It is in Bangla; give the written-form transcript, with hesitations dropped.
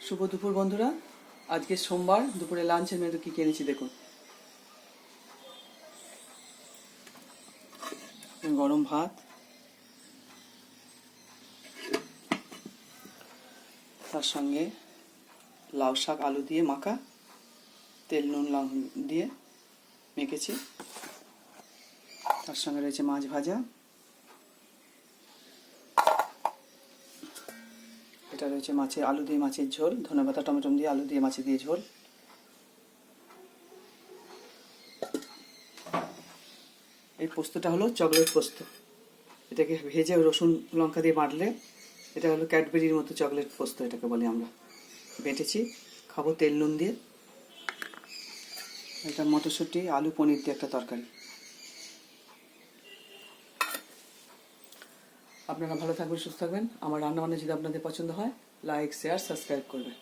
শুভ দুপুর বন্ধুরা। আজকে সোমবার, দুপুরে লাঞ্চের মেনু কি কিনেছি দেখুন। গরম ভাত, তার সঙ্গে লাউ শাক আলু দিয়ে মাখা, তেল নুন লবণ দিয়ে মেখেছি। তার সঙ্গে রয়েছে মাছ ভাজা, এটা রয়েছে মাছের আলু দিয়ে মাছের ঝোল, ধনেপাতা টমেটো দিয়ে আলু দিয়ে মাছের দিয়ে ঝোল। এই পোস্তটা হলো চকলেট পোস্ত। এটাকে ভেজে রসুন লঙ্কা দিয়ে বাটলে এটা হলো ক্যাডবেরির মতো চকলেট পোস্ত, এটাকে বলি আমরা। বেটেছি, খাবো তেল নুন দিয়ে। এটা মটরশুঁটি আলু পনির দিয়ে একটা তরকারি। আপনারা ভালো থাকবেন, সুস্থ থাকবেন। আমার রান্নাবান্না যদি আপনাদের পছন্দ হয়, লাইক শেয়ার সাবস্ক্রাইব করবেন।